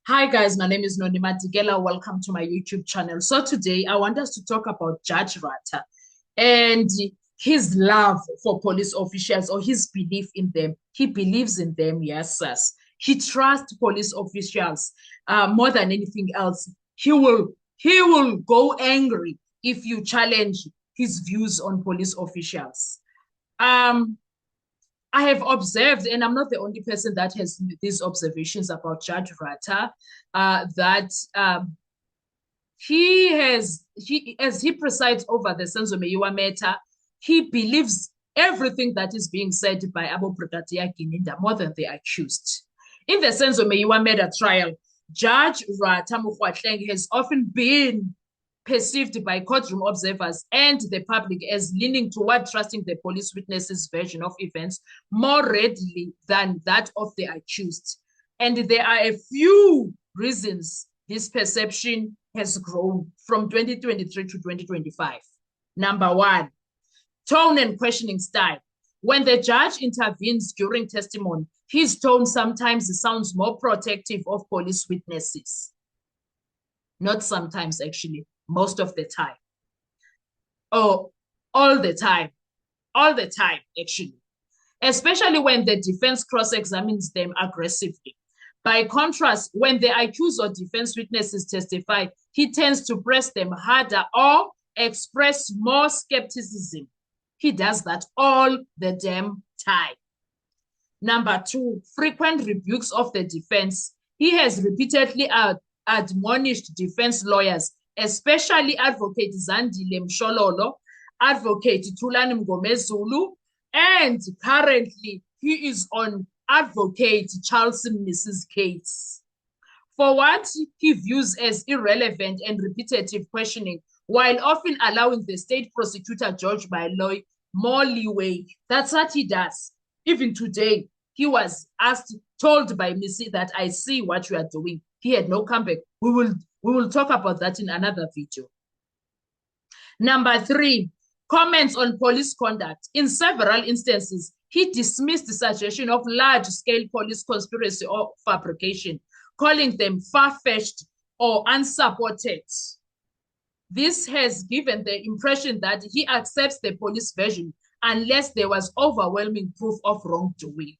Hi guys, my name is Nonima Tigela. Welcome to my YouTube channel. So today I want us to talk about Judge Rata and his love for police officials or his belief in them. He believes in them, yes, sis. He trusts police officials more than anything else. He will go angry if you challenge his views on police officials. Um, I have observed, and I'm not the only person that has these observations about Judge Rata, that as he presides over the Senzo Meyiwa matter, he believes everything that is being said by Abo Brigadier Gininda more than the accused. In the Senzo Meyiwa murder trial, Judge Rata Mukwatleng has often been perceived by courtroom observers and the public as leaning toward trusting the police witnesses' version of events more readily than that of the accused. And there are a few reasons this perception has grown from 2023 to 2025. Number one, tone and questioning style. When the judge intervenes during testimony, his tone sometimes sounds more protective of police witnesses. Not sometimes, actually, most of the time. Oh, all the time. All the time, actually. Especially when the defense cross-examines them aggressively. By contrast, when the accused or defense witnesses testify, he tends to press them harder or express more skepticism. He does that all the damn time. Number two, frequent rebukes of the defense. He has repeatedly admonished defense lawyers, especially Advocate Zandile Mshololo, Advocate Thulani Mngomezulu, and currently he is on Advocate Charles Mnisi's case for what he views as irrelevant and repetitive questioning, while often allowing the state prosecutor, George Baloyi, more leeway. That's what he does. Even today, he was told by Missy that I see what you are doing. He had no comeback. We will talk about that in another video. Number three, comments on police conduct. In several instances, he dismissed the suggestion of large-scale police conspiracy or fabrication, calling them far-fetched or unsupported. This has given the impression that he accepts the police version unless there was overwhelming proof of wrongdoing.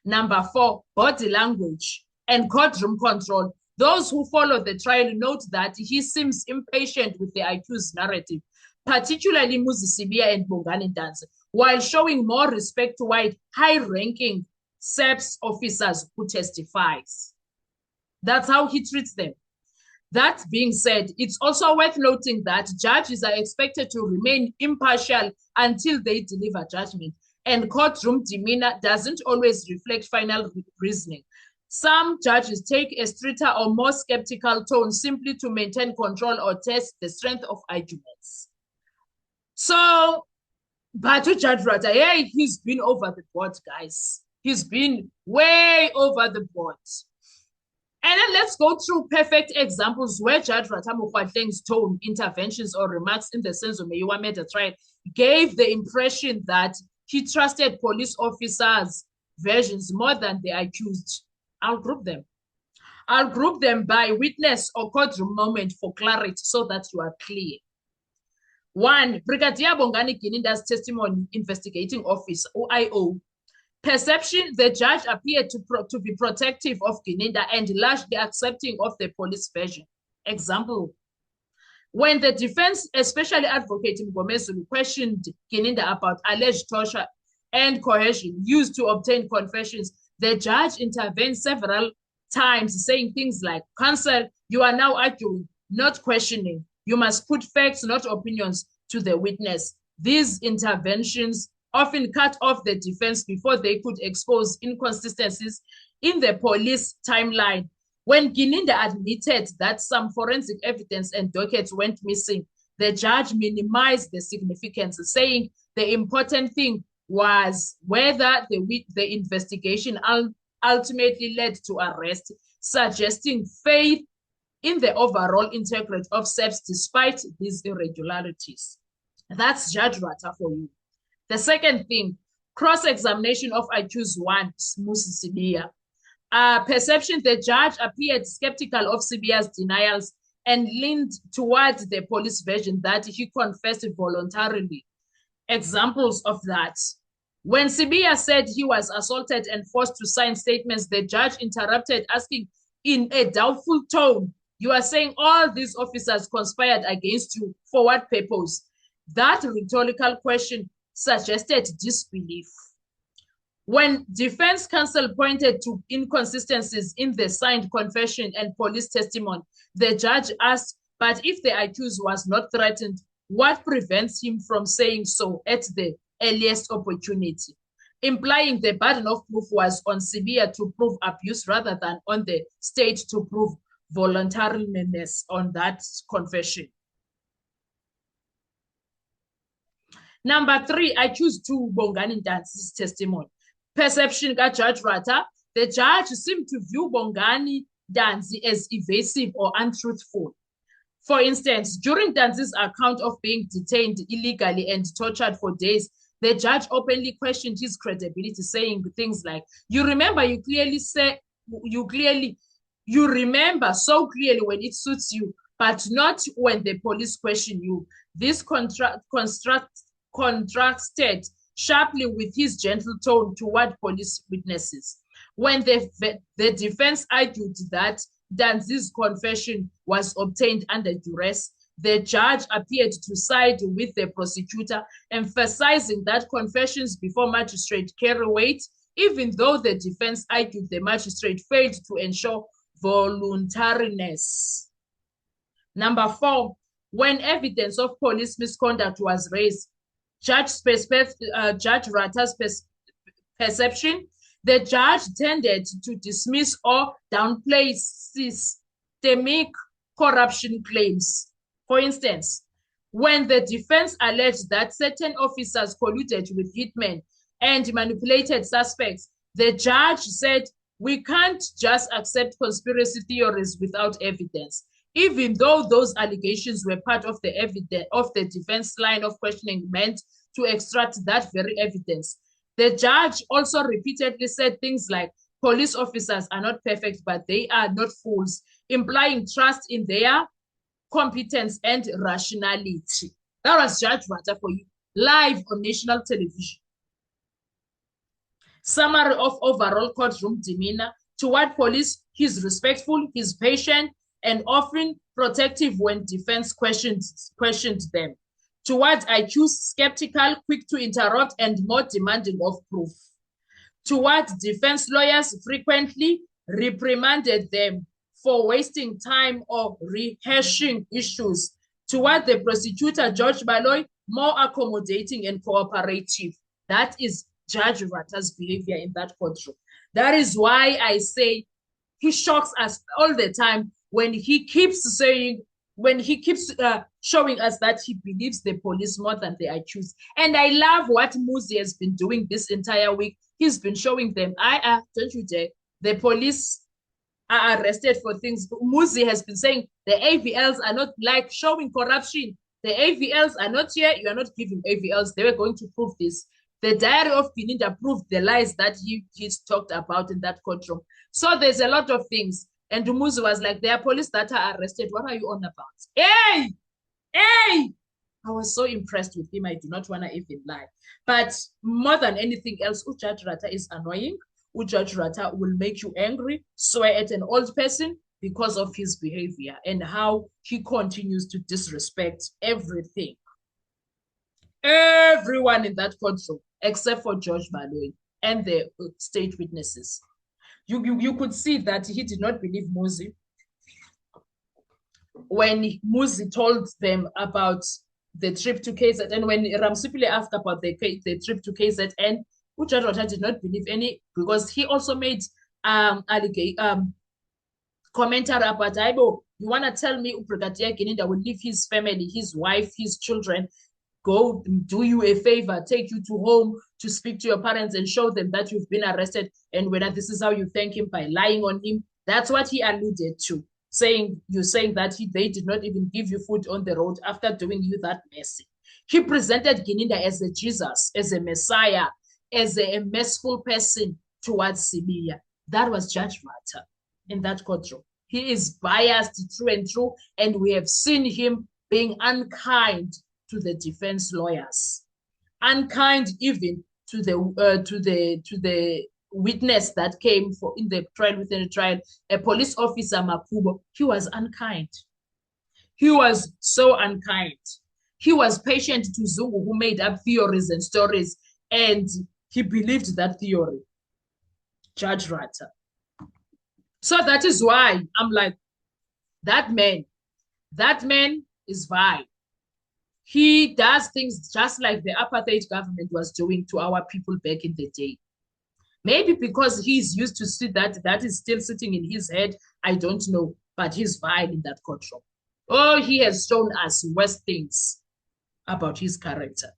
Number four, body language and courtroom control. Those who follow the trial note that he seems impatient with the accused narrative, particularly Muzi Sibia and Bongani Danse, while showing more respect toward high-ranking SEPS officers who testifies. That's how he treats them. That being said, it's also worth noting that judges are expected to remain impartial until they deliver judgment, and courtroom demeanor doesn't always reflect final reasoning. Some judges take a stricter or more skeptical tone simply to maintain control or test the strength of arguments. So, Batu Judge Rata, yeah, he's been over the board, guys. He's been way over the board. And then let's go through perfect examples where Judge Rata Mokwatleng's tone, interventions, or remarks in the Senzo Meyiwa murder trial gave the impression that he trusted police officers' versions more than the accused. I'll group them. I'll group them by witness or courtroom moment for clarity so that you are clear. One, Brigadier Bongani Gininda's testimony investigating office, OIO. Perception, the judge appeared to be protective of Gininda and largely accepting of the police version. Example, when the defense, especially Advocate Mngomezulu, questioned Gininda about alleged torture and coercion used to obtain confessions, the judge intervened several times, saying things like, "Counsel, you are now arguing, not questioning. You must put facts, not opinions, to the witness." These interventions often cut off the defense before they could expose inconsistencies in the police timeline. When Gininda admitted that some forensic evidence and dockets went missing, the judge minimized the significance, saying the important thing was whether the investigation ultimately led to arrest, suggesting faith in the overall integrity of SEPS despite these irregularities. That's Judge Rata for you. The second thing, cross-examination of accused one, Musi Sibia. Perception, the judge appeared skeptical of Sibiya's denials and leaned towards the police version that he confessed voluntarily. Examples of that. When Sibiya said he was assaulted and forced to sign statements, the judge interrupted, asking in a doubtful tone, "You are saying all these officers conspired against you. For what purpose?" That rhetorical question suggested disbelief. When defense counsel pointed to inconsistencies in the signed confession and police testimony, the judge asked, "But if the accused was not threatened, what prevents him from saying so at the earliest opportunity?" Implying the burden of proof was on Sibiya to prove abuse rather than on the state to prove voluntariness on that confession. Number 3, accused to Bongani Ndanzi's testimony. Perception by Judge Ratha, the judge seemed to view Bongani Ndanzi as evasive or untruthful. For instance, during Ndanzi's account of being detained illegally and tortured for days, the judge openly questioned his credibility, saying things like, you remember so clearly when it suits you, but not when the police question you." This contrasted sharply with his gentle tone toward police witnesses. When the defense argued that Ndanzi's confession was obtained under duress, the judge appeared to side with the prosecutor, emphasizing that confessions before magistrate carry weight, even though the defense argued the magistrate failed to ensure voluntariness. Number 4, when evidence of police misconduct was raised, Judge Ratha's perception, the judge tended to dismiss or downplay systemic corruption claims. For instance, when the defense alleged that certain officers colluded with hitmen and manipulated suspects, the judge said, "We can't just accept conspiracy theories without evidence." Even though those allegations were part of the defense line of questioning meant to extract that very evidence. The judge also repeatedly said things like, "Police officers are not perfect, but they are not fools," implying trust in their competence and rationality. That was Judge Ratha for you, live on national television. Summary of overall courtroom demeanor. Toward police, he's respectful, he's patient, and often protective when defense questioned them. Towards accused, skeptical, quick to interrupt, and more demanding of proof. Towards defense lawyers, frequently reprimanded them for wasting time or rehashing issues. Toward the prosecutor, George Baloyi, more accommodating and cooperative. That is Judge Ratha's behavior in that courtroom. That is why I say he shocks us all the time when he keeps showing us that he believes the police more than the accused. And I love what Muzi has been doing this entire week. He's been showing them, don't you dare, the police are arrested for things. Muzi has been saying the AVLs are not like showing corruption. The AVLs are not here. You are not giving AVLs. They were going to prove this. The diary of Gininda proved the lies that he's talked about in that courtroom. So there's a lot of things. And Muzi was like, there are police that are arrested. What are you on about? Hey! I was so impressed with him. I do not want to even lie. But more than anything else, Judge Ratha is annoying. Judge Ratha will make you angry, swear at an old person because of his behavior and how he continues to disrespect everything. Everyone in that courtroom, except for George Baloyi and the state witnesses. You could see that he did not believe Muzi when Muzi told them about the trip to KZN. When Ramsipile asked about the trip to KZN, Judge Ratha did not believe any, because he also made commentary about, you want to tell me Brigadier Gininda will leave his family, his wife, his children, go do you a favor, take you to home to speak to your parents and show them that you've been arrested, and whether this is how you thank him, by lying on him? That's what he alluded to, saying that they did not even give you food on the road after doing you that mercy. He presented Gininda as a Jesus, as a Messiah, as a merciful person towards Sibiya. That was Judge Rata in that courtroom. He is biased through and through, and we have seen him being unkind to the defense lawyers, unkind even to the witness that came for in the trial within the trial, a police officer Makubo. He was unkind. He was so unkind. He was patient to Zungu, who made up theories and stories, and he believed that theory. Judge Rata. So that is why I'm like, that man is vile. He does things just like the apartheid government was doing to our people back in the day. Maybe because he's used to see that is still sitting in his head. I don't know, but he's vile in that courtroom. Oh, he has shown us worse things about his character.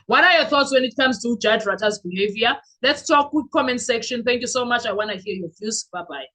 What are your thoughts when it comes to Judge Rata's behavior? Let's talk with comment section. Thank you so much. I want to hear your views. Bye-bye.